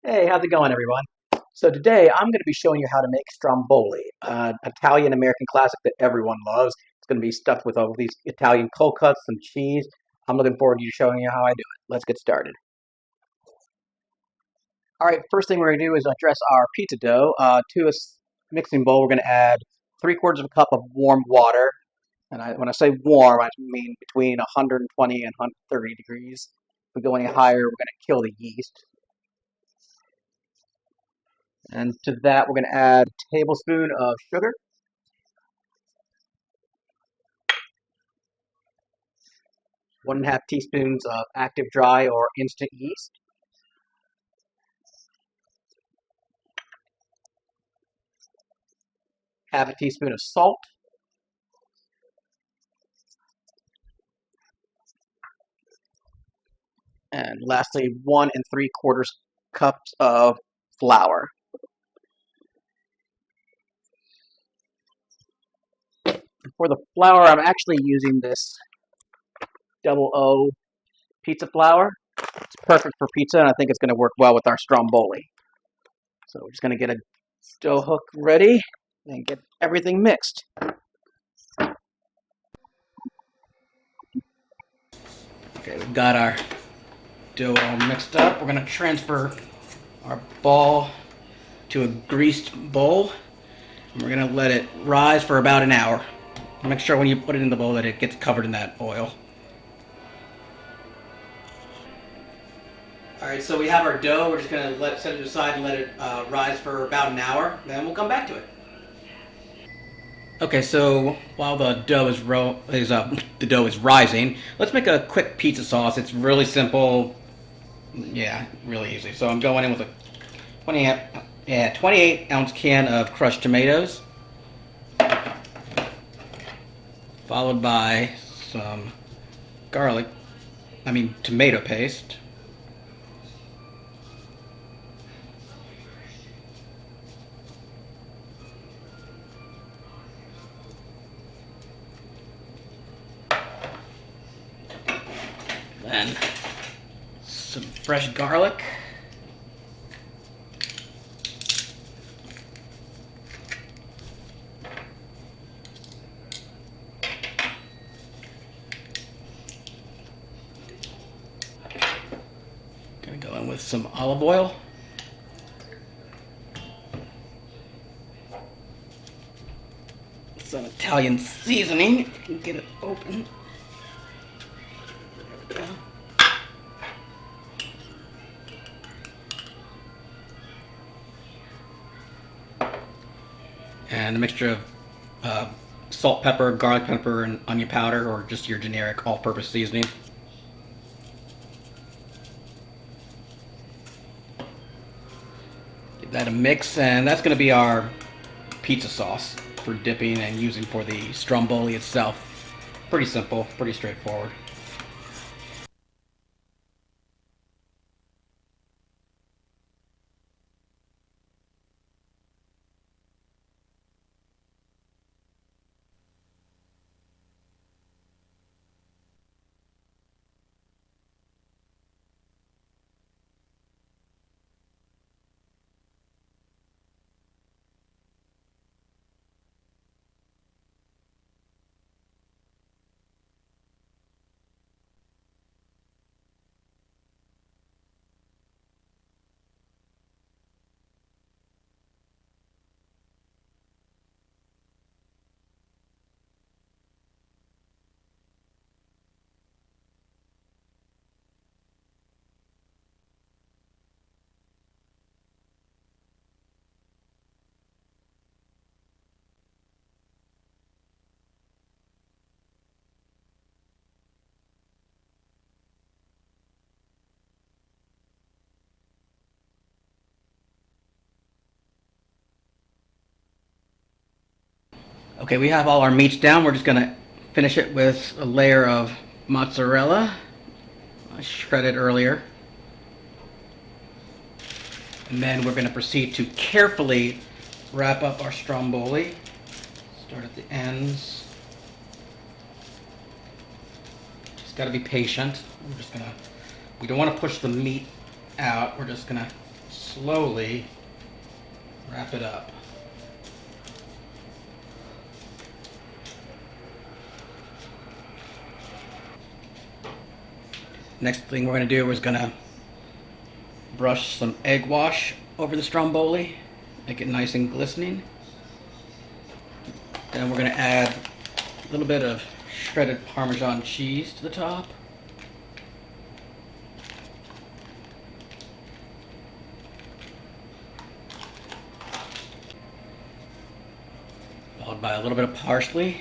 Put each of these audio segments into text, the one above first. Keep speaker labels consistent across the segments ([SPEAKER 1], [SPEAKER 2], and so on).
[SPEAKER 1] Hey, how's it going, everyone? So today I'm going to be showing you how to make Stromboli, an Italian-American classic that everyone loves. It's going to be stuffed with all these Italian cold cuts and cheese. I'm looking forward to you showing you how I do it. Let's get started. All right, first thing we're going to do is dress our pizza dough. To a mixing bowl, we're going to add 3/4 of a cup of warm water. And when I say warm, I mean between 120 and 130 degrees. If we go any higher, we're going to kill the yeast. And to that, we're going to add a tablespoon of sugar, 1.5 teaspoons of active dry or instant yeast, half a teaspoon of salt, and lastly, 1 3/4 cups of flour. For the flour, I'm actually using this double O pizza flour. It's perfect for pizza, and I think it's going to work well with our Stromboli. So we're just going to get a dough hook ready and get everything mixed. Okay, we've got our dough all mixed up. We're going to transfer our ball to a greased bowl, and we're going to let it rise for about an hour. Make sure when you put it in the bowl that it gets covered in that oil. Alright, so we have our dough. We're just going to set it aside and let it rise for about an hour. Then we'll come back to it. Okay, so while the dough is rising, let's make a quick pizza sauce. It's really simple. Yeah, really easy. So I'm going in with a 28-ounce can of crushed tomatoes, followed by some tomato paste. Then some fresh garlic. Gonna go in with some olive oil. Some Italian seasoning, if you can get it open. There we go. And a mixture of salt, pepper, garlic pepper, and onion powder, or just your generic all-purpose seasoning. Give that a mix, and that's going to be our pizza sauce for dipping and using for the Stromboli itself. Pretty simple, pretty straightforward. Okay, we have all our meats down. We're just going to finish it with a layer of mozzarella. I shredded earlier. And then we're going to proceed to carefully wrap up our Stromboli. Start at the ends. Just got to be patient. We don't want to push the meat out. We're just going to slowly wrap it up. Next thing we're going to do is going to brush some egg wash over the Stromboli, make it nice and glistening. Then we're going to add a little bit of shredded Parmesan cheese to the top. Followed by a little bit of parsley.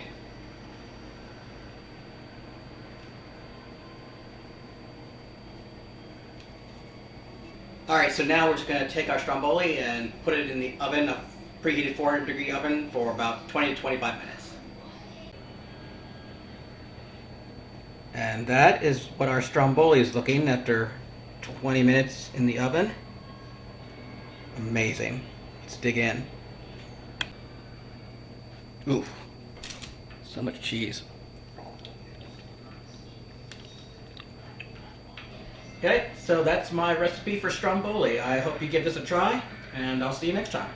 [SPEAKER 1] Alright, so now we're just going to take our Stromboli and put it in the oven, a preheated 400-degree oven, for about 20 to 25 minutes. And that is what our Stromboli is looking after 20 minutes in the oven. Amazing. Let's dig in. Oof. So much cheese. Okay, so that's my recipe for Stromboli. I hope you give this a try, and I'll see you next time.